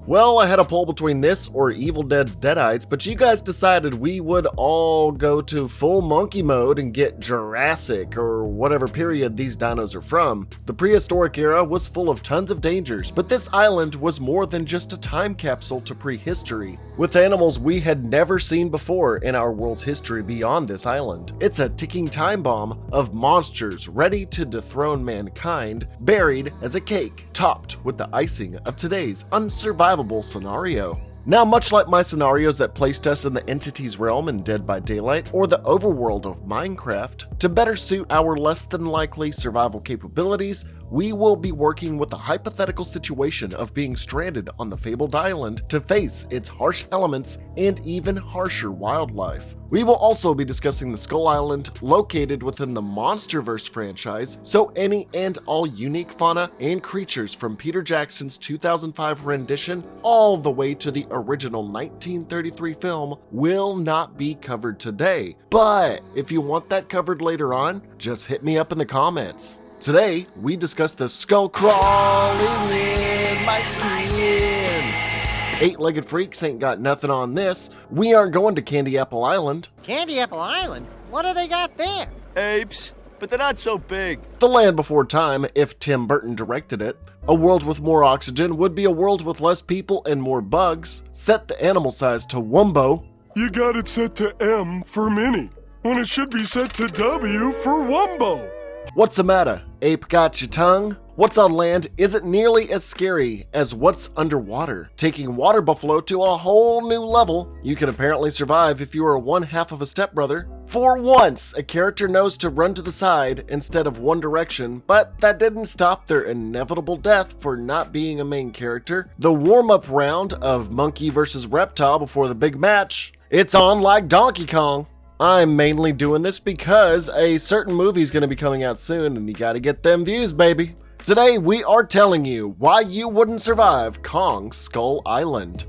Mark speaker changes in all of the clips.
Speaker 1: Well, I had a poll between this or Evil Dead's Deadites, but you guys decided we would all go to full monkey mode and get Jurassic, or whatever period these dinos are from. The prehistoric era was full of tons of dangers, but this island was more than just a time capsule to prehistory, with animals we had never seen before in our world's history beyond this island. It's a ticking time bomb of monsters ready to dethrone mankind, buried as a cake, topped with the icing of today's unsurvivable scenario. Now, much like my scenarios that placed us in the Entity's realm in Dead by Daylight or the overworld of Minecraft, to better suit our less than likely survival capabilities, we will be working with the hypothetical situation of being stranded on the fabled island to face its harsh elements and even harsher wildlife. We will also be discussing the Skull Island located within the Monsterverse franchise, so any and all unique fauna and creatures from Peter Jackson's 2005 rendition all the way to the original 1933 film will not be covered today. But if you want that covered later on, just hit me up in the comments. Today, we discuss the skull crawling in my skin. Eight-legged freaks ain't got nothing on this. We aren't going to Candy Apple Island.
Speaker 2: Candy Apple Island? What do they got there?
Speaker 3: Apes, but they're not so big.
Speaker 1: The Land Before Time, if Tim Burton directed it. A world with more oxygen would be a world with less people and more bugs. Set the animal size to Wumbo.
Speaker 4: You got it set to M for mini, when it should be set to W for Wumbo.
Speaker 1: What's the matter? Ape got your tongue? What's on land isn't nearly as scary as what's underwater, taking water buffalo to a whole new level. You can apparently survive if you are one half of a stepbrother. For once, a character knows to run to the side instead of one direction, but that didn't stop their inevitable death for not being a main character. The warm-up round of monkey versus reptile before the big match. It's on like Donkey Kong. I'm mainly doing this because a certain movie's gonna be coming out soon and you gotta get them views, baby. Today we are telling you why you wouldn't survive Kong Skull Island.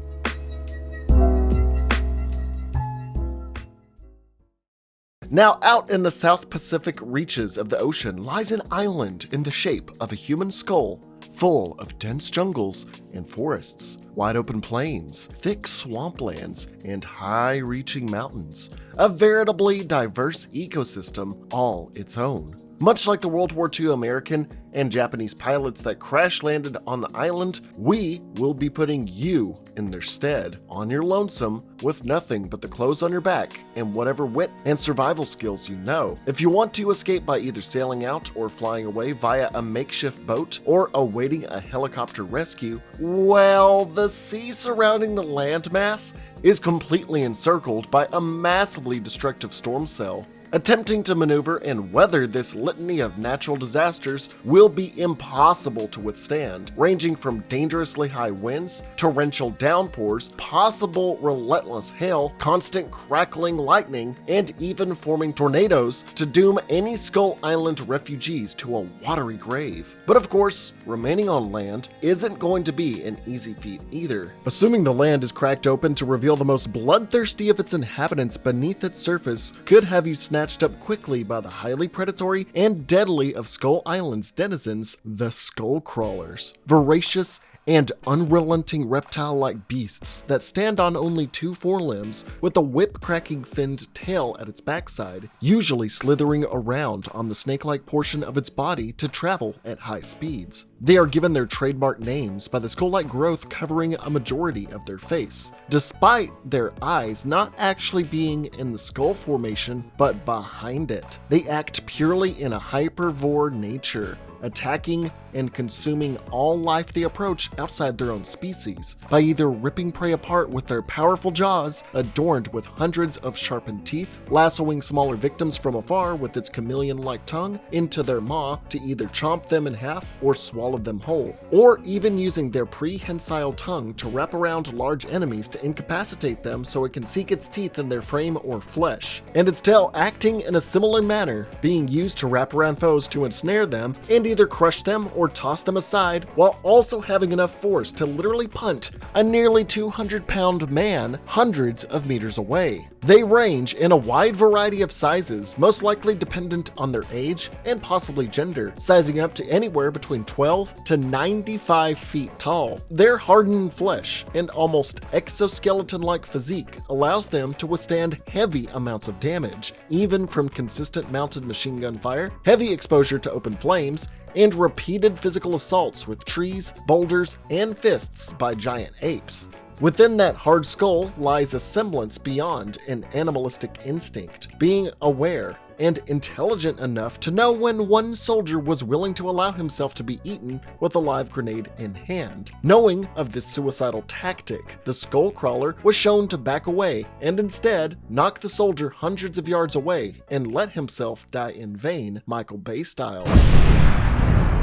Speaker 1: Now, out in the South Pacific reaches of the ocean lies an island in the shape of a human skull, full of dense jungles and forests, wide open plains, thick swamplands, and high-reaching mountains. A veritably diverse ecosystem all its own. Much like the World War II American and Japanese pilots that crash-landed on the island, we will be putting you in their stead, on your lonesome, with nothing but the clothes on your back and whatever wit and survival skills you know. If you want to escape by either sailing out or flying away via a makeshift boat or awaiting a helicopter rescue, well, the sea surrounding the landmass is completely encircled by a massively destructive storm cell. Attempting to maneuver and weather this litany of natural disasters will be impossible to withstand, ranging from dangerously high winds, torrential downpours, possible relentless hail, constant crackling lightning, and even forming tornadoes to doom any Skull Island refugees to a watery grave. But of course, remaining on land isn't going to be an easy feat either. Assuming the land is cracked open to reveal the most bloodthirsty of its inhabitants beneath its surface could have you snatched up quickly by the highly predatory and deadly of Skull Island's denizens, the Skullcrawlers. Voracious and unrelenting reptile-like beasts that stand on only two forelimbs with a whip-cracking finned tail at its backside, usually slithering around on the snake-like portion of its body to travel at high speeds. They are given their trademark names by the skull-like growth covering a majority of their face, despite their eyes not actually being in the skull formation but behind it. They act purely in a hypervore nature, attacking and consuming all life they approach outside their own species, by either ripping prey apart with their powerful jaws adorned with hundreds of sharpened teeth, lassoing smaller victims from afar with its chameleon-like tongue into their maw to either chomp them in half or swallow them whole, or even using their prehensile tongue to wrap around large enemies to incapacitate them so it can sink its teeth in their frame or flesh, and its tail acting in a similar manner, being used to wrap around foes to ensnare them and either crush them or toss them aside, while also having enough force to literally punt a nearly 200-pound man hundreds of meters away. They range in a wide variety of sizes, most likely dependent on their age and possibly gender, sizing up to anywhere between 12 to 95 feet tall. Their hardened flesh and almost exoskeleton-like physique allows them to withstand heavy amounts of damage, even from consistent mounted machine gun fire, heavy exposure to open flames, and repeated physical assaults with trees, boulders, and fists by giant apes. Within that hard skull lies a semblance beyond an animalistic instinct, being aware and intelligent enough to know when one soldier was willing to allow himself to be eaten with a live grenade in hand. Knowing of this suicidal tactic, the Skullcrawler was shown to back away and instead knock the soldier hundreds of yards away and let himself die in vain, Michael Bay style.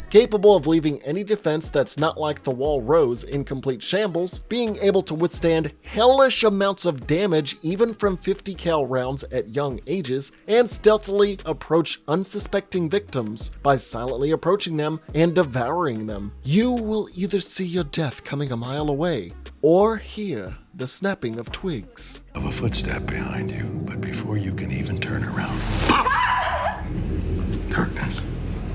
Speaker 1: Capable of leaving any defense that's not like the wall rose in complete shambles, being able to withstand hellish amounts of damage even from 50 cal rounds at young ages, and stealthily approach unsuspecting victims by silently approaching them and devouring them. You will either see your death coming a mile away, or hear the snapping of twigs.
Speaker 5: Of a footstep behind you, but before you can even turn around, darkness.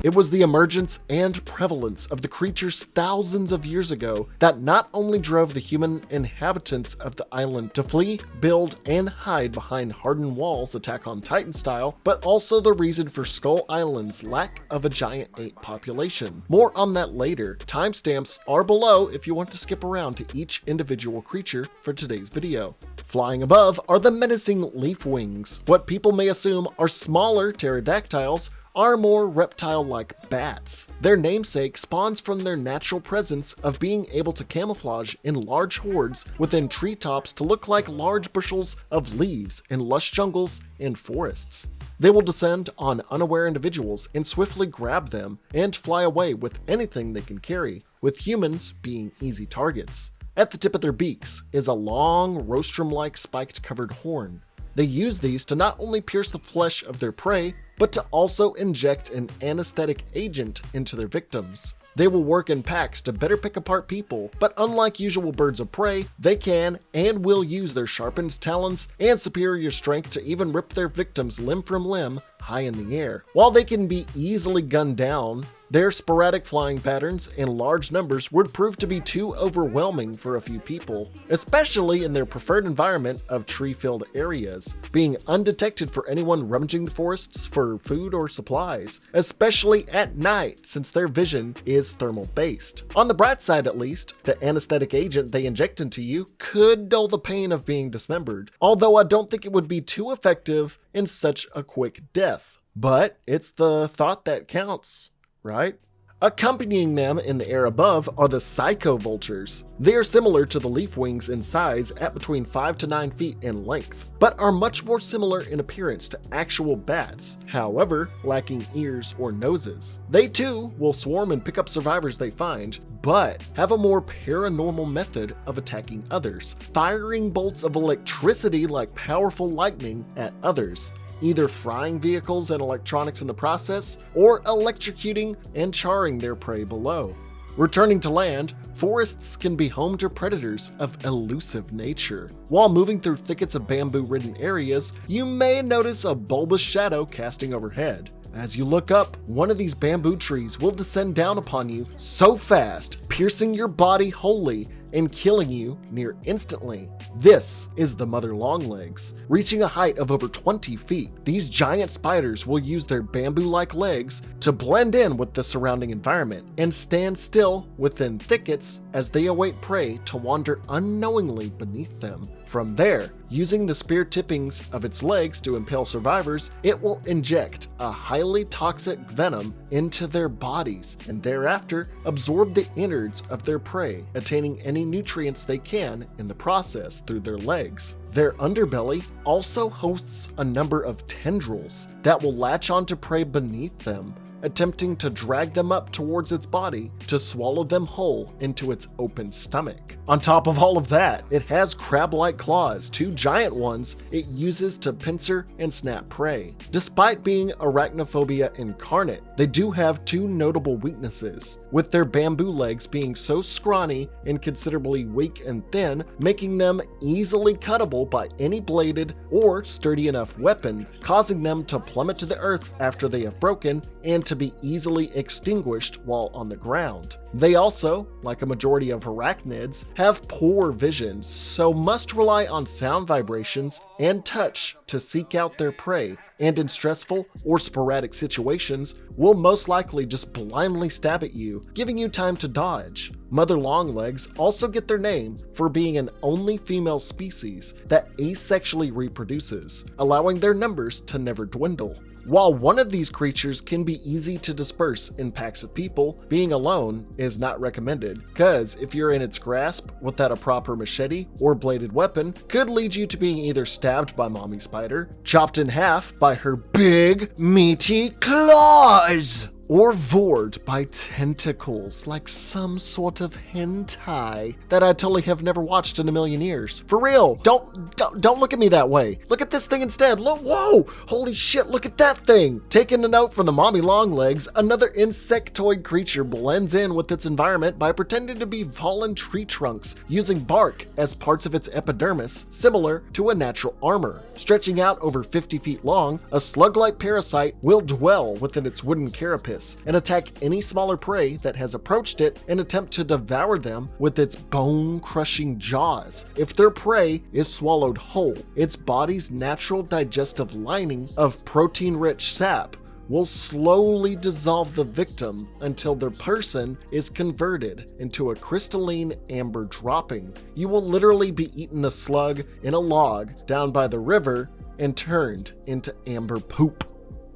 Speaker 1: It was the emergence and prevalence of the creatures thousands of years ago that not only drove the human inhabitants of the island to flee, build, and hide behind hardened walls Attack on Titan style, but also the reason for Skull Island's lack of a giant ape population. More on that later. Timestamps are below if you want to skip around to each individual creature for today's video. Flying above are the menacing Leafwings. What people may assume are smaller pterodactyls are more reptile-like bats. Their namesake spawns from their natural presence of being able to camouflage in large hordes within treetops to look like large bushels of leaves in lush jungles and forests. They will descend on unaware individuals and swiftly grab them and fly away with anything they can carry, with humans being easy targets. At the tip of their beaks is a long, rostrum-like spiked covered horn. They use these to not only pierce the flesh of their prey, but to also inject an anesthetic agent into their victims. They will work in packs to better pick apart people, but unlike usual birds of prey, they can and will use their sharpened talons and superior strength to even rip their victims limb from limb high in the air. While they can be easily gunned down, their sporadic flying patterns and large numbers would prove to be too overwhelming for a few people, especially in their preferred environment of tree-filled areas, being undetected for anyone rummaging the forests for food or supplies, especially at night since their vision is thermal-based. On the bright side at least, the anesthetic agent they inject into you could dull the pain of being dismembered, although I don't think it would be too effective in such a quick death. But it's the thought that counts, right? Accompanying them in the air above are the Psychovultures. They are similar to the Leafwings in size at between 5 to 9 feet in length, but are much more similar in appearance to actual bats, however, lacking ears or noses. They too will swarm and pick up survivors they find, but have a more paranormal method of attacking others, firing bolts of electricity like powerful lightning at others, either frying vehicles and electronics in the process, or electrocuting and charring their prey below. Returning to land, forests can be home to predators of elusive nature. While moving through thickets of bamboo-ridden areas, you may notice a bulbous shadow casting overhead. As you look up, one of these bamboo trees will descend down upon you so fast, piercing your body wholly and killing you near instantly. This is the mother Longlegs. Reaching a height of over 20 feet, these giant spiders will use their bamboo-like legs to blend in with the surrounding environment and stand still within thickets as they await prey to wander unknowingly beneath them. From there, using the spear tippings of its legs to impale survivors, it will inject a highly toxic venom into their bodies and thereafter absorb the innards of their prey, attaining any nutrients they can in the process through their legs. Their underbelly also hosts a number of tendrils that will latch onto prey beneath them, attempting to drag them up towards its body to swallow them whole into its open stomach. On top of all of that, it has crab-like claws, 2 giant ones it uses to pincer and snap prey. Despite being arachnophobia incarnate, they do have 2 notable weaknesses, with their bamboo legs being so scrawny and considerably weak and thin, making them easily cuttable by any bladed or sturdy enough weapon, causing them to plummet to the earth after they have broken and to be easily extinguished while on the ground. They also, like a majority of arachnids, have poor vision, so must rely on sound vibrations and touch to seek out their prey, and in stressful or sporadic situations will most likely just blindly stab at you, giving you time to dodge. Mother Longlegs also get their name for being an only female species that asexually reproduces, allowing their numbers to never dwindle. While one of these creatures can be easy to disperse in packs of people, being alone is not recommended, cause if you're in its grasp without a proper machete or bladed weapon, could lead you to being either stabbed by Mommy Spider, chopped in half by her big, meaty claws, or vored by tentacles like some sort of hentai that I totally have never watched in a million years. For real, don't look at me that way. Look at this thing instead. Look, whoa, holy shit, look at that thing. Taking a note from the Mommy Longlegs, another insectoid creature blends in with its environment by pretending to be fallen tree trunks, using bark as parts of its epidermis, similar to a natural armor. Stretching out over 50 feet long, a slug-like parasite will dwell within its wooden carapace and attack any smaller prey that has approached it and attempt to devour them with its bone-crushing jaws. If their prey is swallowed whole, its body's natural digestive lining of protein-rich sap will slowly dissolve the victim until their person is converted into a crystalline amber dropping. You will literally be eating the slug in a log down by the river and turned into amber poop.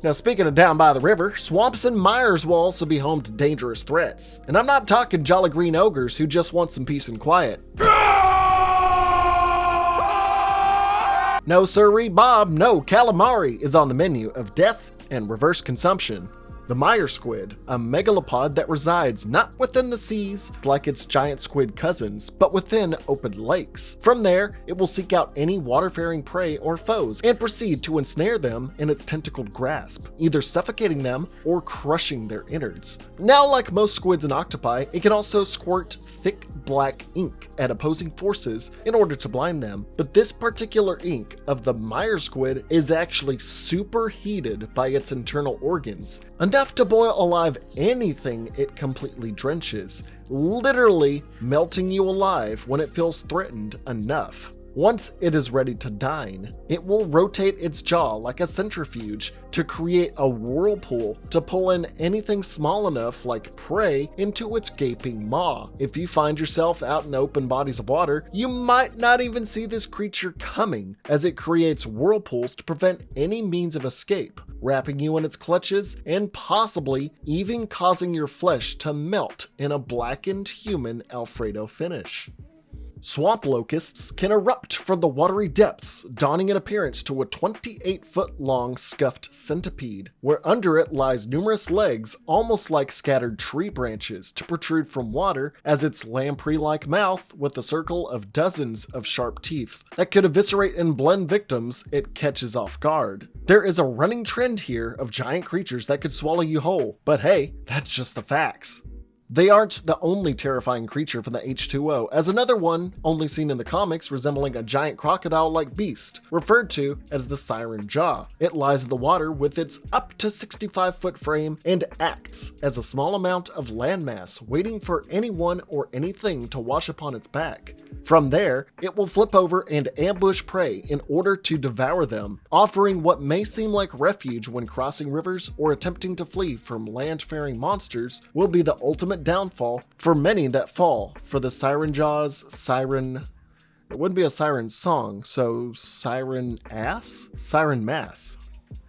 Speaker 1: Now, speaking of down by the river, swamps and mires will also be home to dangerous threats. And I'm not talking jolly green ogres who just want some peace and quiet. No sirree, Bob, no, calamari is on the menu of death and reverse consumption. The Mire Squid, a megalopod that resides not within the seas like its giant squid cousins, but within open lakes. From there, it will seek out any water-faring prey or foes and proceed to ensnare them in its tentacled grasp, either suffocating them or crushing their innards. Now, like most squids and octopi, it can also squirt thick black ink at opposing forces in order to blind them, but this particular ink of the Mire Squid is actually superheated by its internal organs, enough to boil alive anything it completely drenches, literally melting you alive when it feels threatened enough. Once it is ready to dine, it will rotate its jaw like a centrifuge to create a whirlpool to pull in anything small enough like prey into its gaping maw. If you find yourself out in open bodies of water, you might not even see this creature coming, as it creates whirlpools to prevent any means of escape, wrapping you in its clutches and possibly even causing your flesh to melt in a blackened human Alfredo finish. Swamp locusts can erupt from the watery depths, donning an appearance to a 28-foot-long scuffed centipede, where under it lies numerous legs almost like scattered tree branches to protrude from water, as its lamprey-like mouth with a circle of dozens of sharp teeth that could eviscerate and blend victims it catches off guard. There is a running trend here of giant creatures that could swallow you whole, but hey, that's just the facts. They aren't the only terrifying creature from the H2O, as another one, only seen in the comics resembling a giant crocodile-like beast, referred to as the Sirenjaw. It lies in the water with its up to 65-foot frame and acts as a small amount of landmass waiting for anyone or anything to wash upon its back. From there, it will flip over and ambush prey in order to devour them, offering what may seem like refuge when crossing rivers or attempting to flee from land-faring monsters will be the ultimate downfall for many that fall for the Sirenjaw's siren. It wouldn't be a siren song, so siren ass? Siren mass.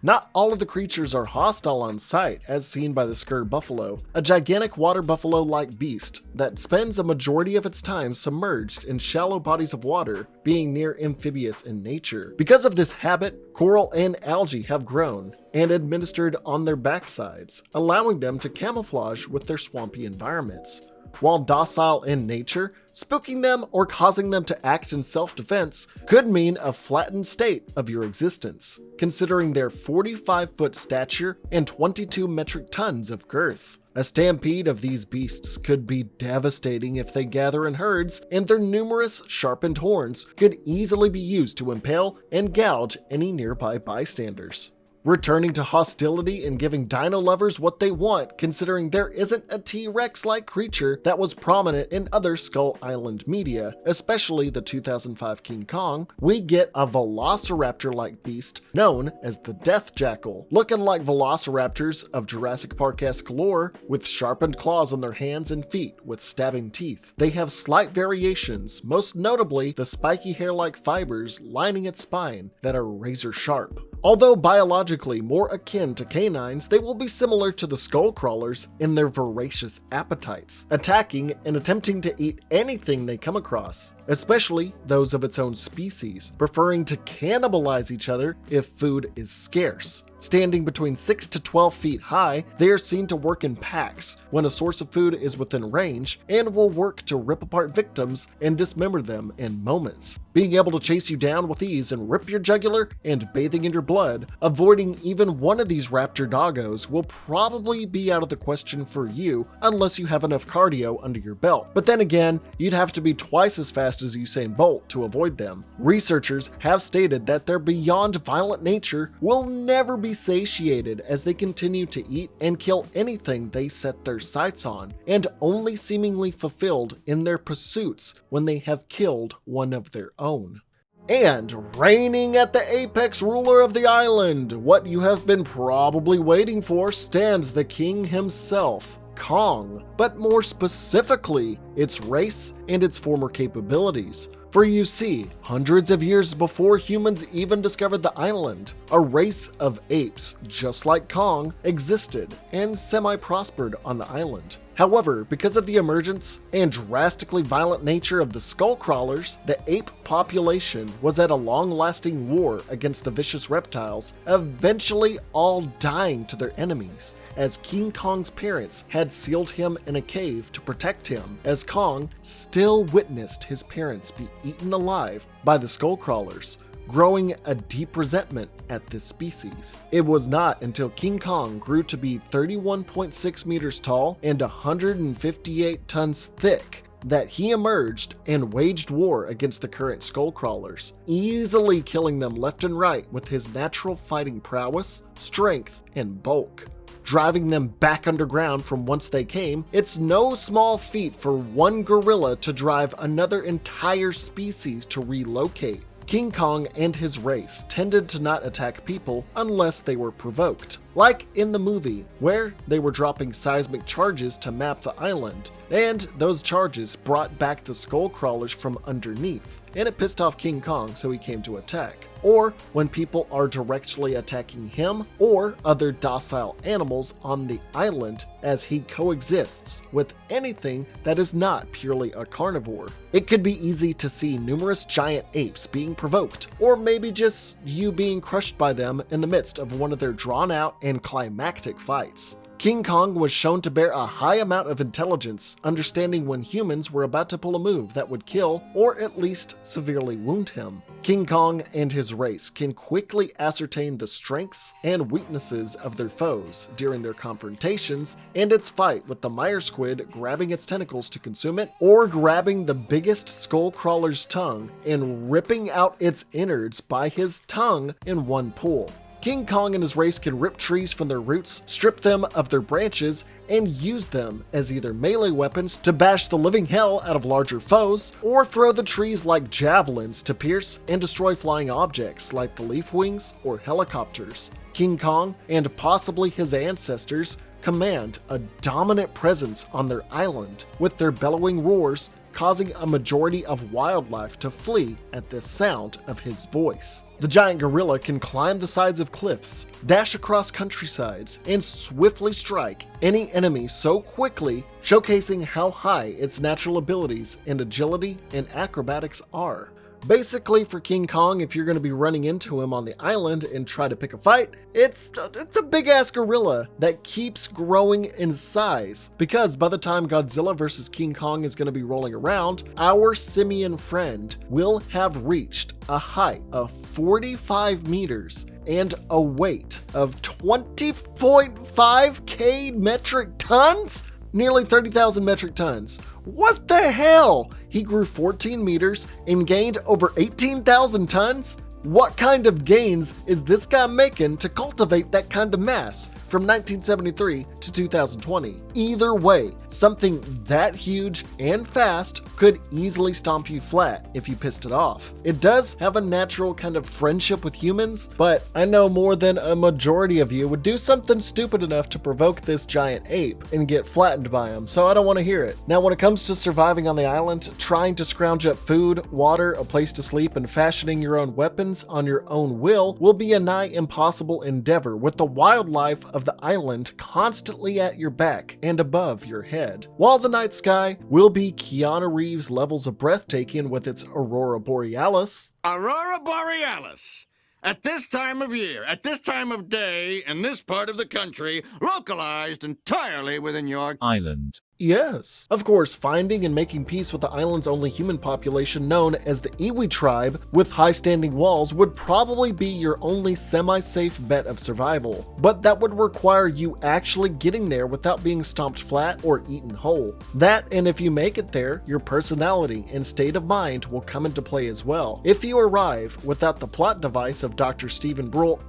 Speaker 1: Not all of the creatures are hostile on sight, as seen by the Sker Buffalo, a gigantic water buffalo-like beast that spends a majority of its time submerged in shallow bodies of water, being near amphibious in nature. Because of this habit, coral and algae have grown and administered on their backsides, allowing them to camouflage with their swampy environments. While docile in nature, spooking them or causing them to act in self-defense could mean a flattened state of your existence, considering their 45-foot stature and 22 metric tons of girth. A stampede of these beasts could be devastating if they gather in herds, and their numerous sharpened horns could easily be used to impale and gouge any nearby bystanders. Returning to hostility and giving dino lovers what they want, considering there isn't a T-Rex-like creature that was prominent in other Skull Island media, especially the 2005 King Kong, we get a velociraptor-like beast known as the Death Jackal. Looking like velociraptors of Jurassic Park-esque lore, with sharpened claws on their hands and feet with stabbing teeth. They have slight variations, most notably the spiky hair-like fibers lining its spine that are razor sharp. Although biologically more akin to canines, they will be similar to the Skullcrawlers in their voracious appetites, attacking and attempting to eat anything they come across, especially those of its own species, preferring to cannibalize each other if food is scarce. Standing between 6 to 12 feet high, they are seen to work in packs when a source of food is within range, and will work to rip apart victims and dismember them in moments. Being able to chase you down with ease and rip your jugular and bathing in your blood, avoiding even one of these raptor doggos will probably be out of the question for you unless you have enough cardio under your belt. But then again, you'd have to be twice as fast as Usain Bolt to avoid them. Researchers have stated that their beyond violent nature will never be satiated as they continue to eat and kill anything they set their sights on, and only seemingly fulfilled in their pursuits when they have killed one of their own. And reigning at the apex ruler of the island, what you have been probably waiting for, stands the king himself, Kong, but more specifically, its race and its former capabilities. For you see, hundreds of years before humans even discovered the island, a race of apes, just like Kong, existed and semi-prospered on the island. However, because of the emergence and drastically violent nature of the Skullcrawlers, the ape population was at a long-lasting war against the vicious reptiles, eventually all dying to their enemies, as King Kong's parents had sealed him in a cave to protect him, as Kong still witnessed his parents be eaten alive by the Skullcrawlers, growing a deep resentment at this species. It was not until King Kong grew to be 31.6 meters tall and 158 tons thick that he emerged and waged war against the current Skullcrawlers, easily killing them left and right with his natural fighting prowess, strength, and bulk. Driving them back underground from whence they came, it's no small feat for one gorilla to drive another entire species to relocate. King Kong and his race tended to not attack people unless they were provoked, like in the movie, where they were dropping seismic charges to map the island, and those charges brought back the Skullcrawlers from underneath, and it pissed off King Kong, so he came to attack. Or when people are directly attacking him or other docile animals on the island, as he coexists with anything that is not purely a carnivore. It could be easy to see numerous giant apes being provoked, or maybe just you being crushed by them in the midst of one of their drawn out and climactic fights. King Kong was shown to bear a high amount of intelligence, understanding when humans were about to pull a move that would kill or at least severely wound him. King Kong and his race can quickly ascertain the strengths and weaknesses of their foes during their confrontations, and its fight with the Mire Squid grabbing its tentacles to consume it, or grabbing the biggest Skullcrawler's tongue and ripping out its innards by his tongue in one pull. King Kong and his race can rip trees from their roots, strip them of their branches, and use them as either melee weapons to bash the living hell out of larger foes, or throw the trees like javelins to pierce and destroy flying objects like the Leafwings or helicopters. King Kong, and possibly his ancestors, command a dominant presence on their island, with their bellowing roars causing a majority of wildlife to flee at the sound of his voice. The giant gorilla can climb the sides of cliffs, dash across countrysides, and swiftly strike any enemy so quickly, showcasing how high its natural abilities and agility and acrobatics are. Basically, for King Kong, if you're going to be running into him on the island and try to pick a fight, it's a big-ass gorilla that keeps growing in size, because by the time Godzilla vs. King Kong is going to be rolling around, our simian friend will have reached a height of 45 meters and a weight of 20.5k metric tons? Nearly 30,000 metric tons. What the hell? He grew 14 meters and gained over 18,000 tons? What kind of gains is this guy making to cultivate that kind of mass from 1973 to 2020? Either way, something that huge and fast could easily stomp you flat if you pissed it off. It does have a natural kind of friendship with humans, but I know more than a majority of you would do something stupid enough to provoke this giant ape and get flattened by him, so I don't want to hear it. Now, when it comes to surviving on the island, trying to scrounge up food, water, a place to sleep, and fashioning your own weapons on your own will be a nigh impossible endeavor, with the wildlife of the island constantly at your back and above your head, while the night sky will be Keanu Reeves levels of breathtaking with its aurora borealis.
Speaker 6: Aurora borealis. At this time of year, at this time of day, in this part of the country, localized entirely within your
Speaker 7: island.
Speaker 1: Yes. Of course, finding and making peace with the island's only human population, known as the Iwi tribe, with high-standing walls, would probably be your only semi-safe bet of survival. But that would require you actually getting there without being stomped flat or eaten whole. That, and if you make it there, your personality and state of mind will come into play as well. If you arrive without the plot device of Dr. Stephen Brule,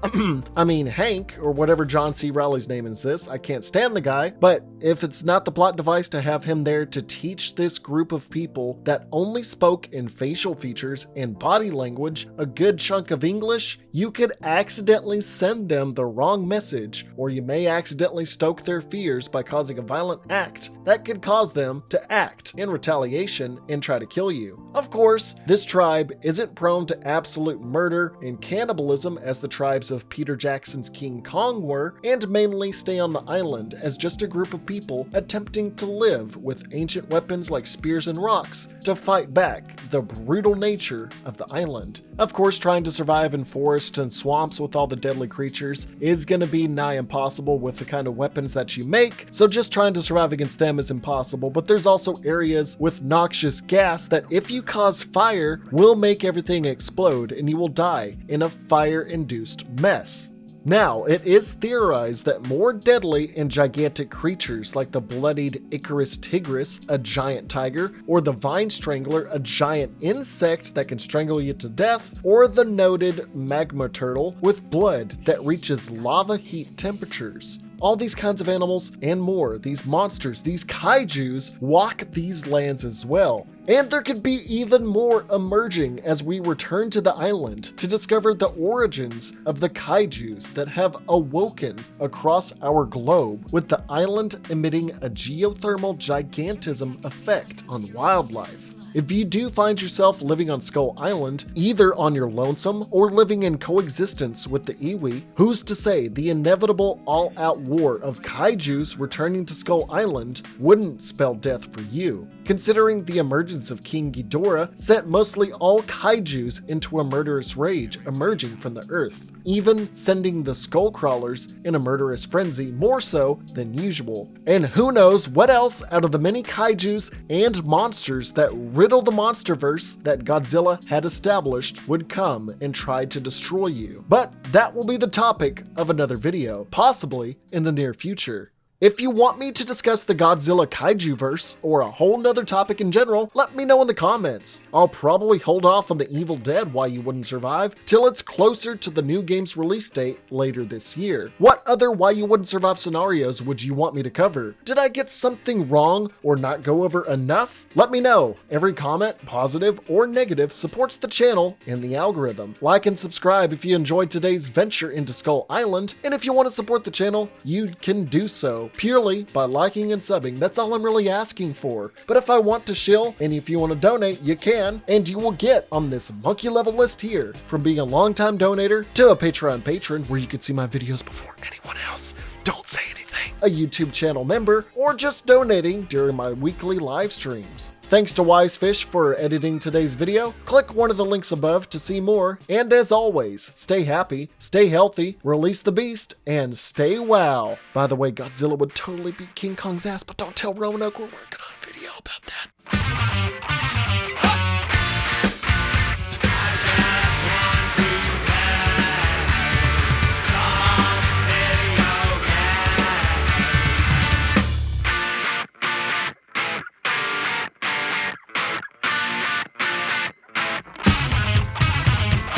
Speaker 1: Hank, or whatever John C. Reilly's name is this, I can't stand the guy, but if it's not the plot device to have him there to teach this group of people that only spoke in facial features and body language a good chunk of English, you could accidentally send them the wrong message, or you may accidentally stoke their fears by causing a violent act that could cause them to act in retaliation and try to kill you. Of course, this tribe isn't prone to absolute murder and cannibalism as the tribes of Peter Jackson's King Kong were, and mainly stay on the island as just a group of people attempting to live with ancient weapons like spears and rocks to fight back the brutal nature of the island. Of course, trying to survive in forests and swamps with all the deadly creatures is going to be nigh impossible with the kind of weapons that you make, so just trying to survive against them is impossible. But there's also areas with noxious gas that if you cause fire will make everything explode and you will die in a fire-induced mess. Now, it is theorized that more deadly and gigantic creatures like the bloodied Icarus tigris, a giant tiger, or the vine strangler, a giant insect that can strangle you to death, or the noted magma turtle with blood that reaches lava heat temperatures. All these kinds of animals and more, these monsters, these kaijus, walk these lands as well. And there could be even more emerging as we return to the island to discover the origins of the kaijus that have awoken across our globe, with the island emitting a geothermal gigantism effect on wildlife. If you do find yourself living on Skull Island, either on your lonesome or living in coexistence with the Iwi, who's to say the inevitable all-out war of kaijus returning to Skull Island wouldn't spell death for you, considering the emergence of King Ghidorah sent mostly all kaijus into a murderous rage emerging from the earth, even sending the Skullcrawlers in a murderous frenzy more so than usual. And who knows what else out of the many kaijus and monsters that riddle the Monsterverse that Godzilla had established would come and try to destroy you. But that will be the topic of another video, possibly in the near future. If you want me to discuss the Godzilla Kaiju verse or a whole nother topic in general, let me know in the comments. I'll probably hold off on the Evil Dead Why You Wouldn't Survive till it's closer to the new game's release date later this year. What other Why You Wouldn't Survive scenarios would you want me to cover? Did I get something wrong or not go over enough? Let me know. Every comment, positive or negative, supports the channel and the algorithm. Like and subscribe if you enjoyed today's venture into Skull Island, and if you want to support the channel, you can do so video purely by liking and subbing. That's all I'm really asking for. But if I want to shill, and if you want to donate, you can, and you will get on this monkey level list here, from being a longtime donator to a Patreon patron where you can see my videos before anyone else. Don't say anything. A YouTube channel member, or just donating during my weekly live streams. Thanks to Wisefish for editing today's video. Click one of the links above to see more. And as always, stay happy, stay healthy, release the beast, and stay wow. By the way, Godzilla would totally beat King Kong's ass, but don't tell Roanoke we're working on a video about that.